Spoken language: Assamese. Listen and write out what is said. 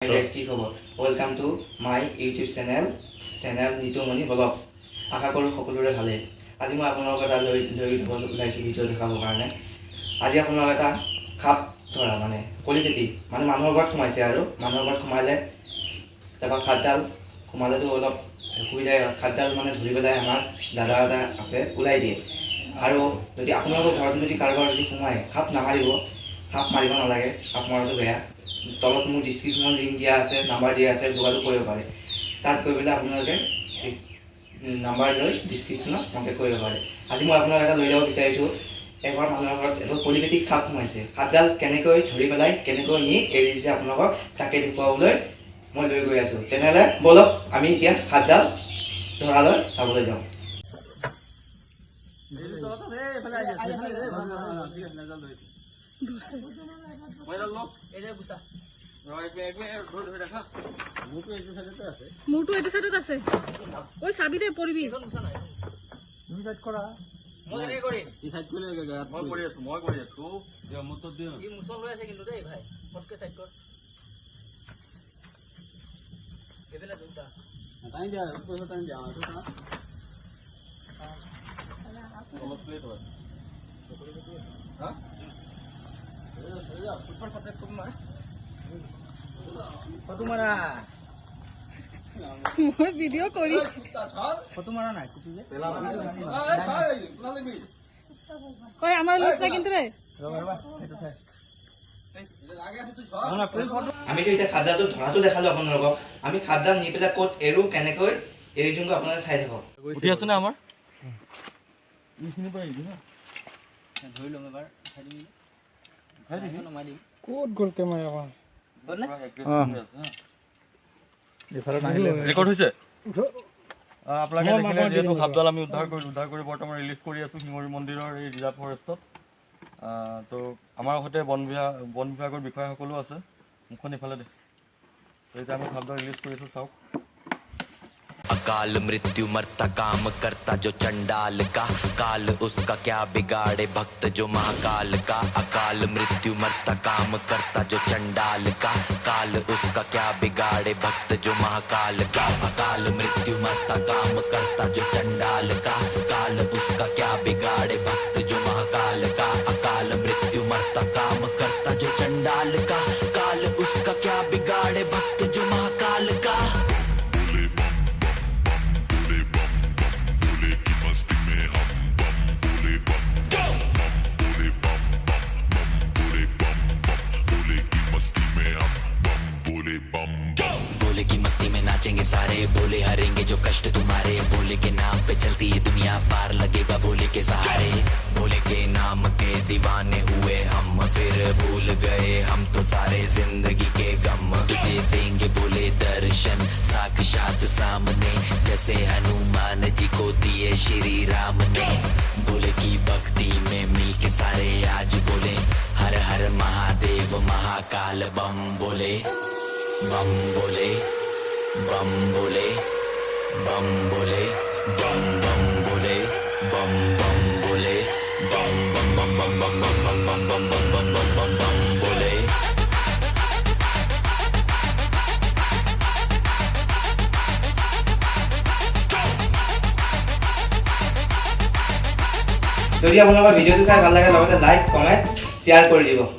Hey guys, কি খবৰ? Welcome to my YouTube channel Nitumoni blog. আশা কৰোঁ সকলোৰে ভালে। আজি মই আপোনালোকৰ এটা লৈ ওলাইছোঁ ভিডিঅ' দেখাবৰ কাৰণে। আজি আপোনালোক এটা খাপ ধৰা মানে কলিপেটি মানে মানুহৰ ঘৰত সোমাইছে আৰু মানুহৰ ঘৰত সোমালে তাৰপৰা খাপডাল সোমালেতো অলপ অসুবিধা খাপডাল মানে ধৰি পেলাই আমাৰ দাদা এটা আছে ওলাই দিয়ে আৰু যদি আপোনালোকৰ ঘৰত যদি কাৰোবাৰ যদি সোমায় খাপ নামাৰিব খাপ মাৰিব নালাগে খাপ মৰাটো বেয়া তলত মোৰ ডিছক্ৰিপশ্যনত লিংক দিয়া আছে নাম্বাৰ দিয়া আছে যোগাযোগ কৰিব পাৰে তাত গৈ পেলাই আপোনালোকে নাম্বাৰ লৈ ডিছক্ৰিপশ্যনত কণ্টেক্ট কৰিব পাৰে আজি মই আপোনাক এটা লৈ যাব বিচাৰিছোঁ এবাৰ মানুহৰ ঘৰত এডাল কলিপেটিক খাপ সোমাইছে খাপডাল কেনেকৈ ধৰি পেলাই কেনেকৈ নি এৰি দিছে আপোনালোকক তাকে দেখুৱাবলৈ মই লৈ গৈ আছোঁ তেনেহ'লে ব'লক আমি এতিয়া খাপডাল ধৰালৈ চাবলৈ যাওঁ মোৰটো এইটো সাইডত আছে ওই চাবি দে পড়বি তুমি সাইড কৰা মই এনে কৰিম ই সাইড কৰিলে মই কৰি আছো যে মুছত দিও ই মুছল লৈ আছে কিন্তু দেই ভাই ফটকে সাইড কৰ এবেলা দুটা টাইম দিয়া পইচা টাইম দিয়া আৰু তা অলপ প্লেট হয় হা ऊपर पत्ते तुम मार ফটো মারা মই ভিডিও করি ফটো মারা নাই কুপি যে পেলা কই আমার লস না কিন্তু রে আমিতো এতিয়া খাপডালটো ধৰাটো দেখালোঁ আপোনালোকক আমি খাপডাল নি পেলাই ক'ত এৰো কেনেকৈ এৰি দিওঁ আপোনালোকে চাই থাকক উঠি আছে না আমাৰ এইখিনি পৰা আহিবি না ধৰি লম এবাৰ কোড গল কেমেৰা কোন ৰেকৰ্ড হইছে আপনাকে দেখিলে যেহেতু খাপডাল আমি উদ্ধাৰ কৰি বৰ্তমান ৰিলিজ কৰি আছো শিঙৰি মন্দিৰৰ এই ৰিজাৰ্ভ ফৰেষ্টত তো আমাৰ সৈতে বন বিভাগৰ বিষয়াসকলো আছে মুখন ইফালে দে তো এতিয়া আমি খাপডাল ৰিলিজ কৰিছো চাওক अकाल मृत्यु मरता काम करता जो चंडाल का काल उसका क्या बिगाड़े भक्त जो महाकाल का अकाल मृत्यु मरता काम करता जो चंडाल का काल उसका क्या बिगाड़े भक्त जो महाकाल का अकाल मृत्यु मरता काम करता जो चंडाल का काल उसका क्या बिगाड़े भक्त जो महाकाल का अकाल मृत्यु मरता काम करता जो चंडाल का काल उसका क्या बिगाड़े भक्त जो महाकाल का बोले की मस्ती में नाचेंगे सारे बोले हरेंगे जो कष्ट तुम्हारे बोले के नाम पे चलती है दुनिया पार लगेगा बोले के सहारे बोले के नाम के दीवाने हुए हम फिर भूल गए हम तो सारे जिंदगी के गम तुझे देंगे बोले दर्शन साक्षात सामने जैसे हनुमान जी को दिए श्री राम ने बोले की भक्ति में मिल के सारे आज बोले हर हर महादेव महाकाल बम बोले बम बोले बम बोले बम बोले बम बम बोले बम बम बोले बम बम बम बम बम बम बम बम बम बम बम बम बम बम बोले যদি আপোনালোকৰ ভিডিঅ'টো চাই ভাল লাগে লগতে লাইক কমেণ্ট শ্বেয়াৰ কৰি দিব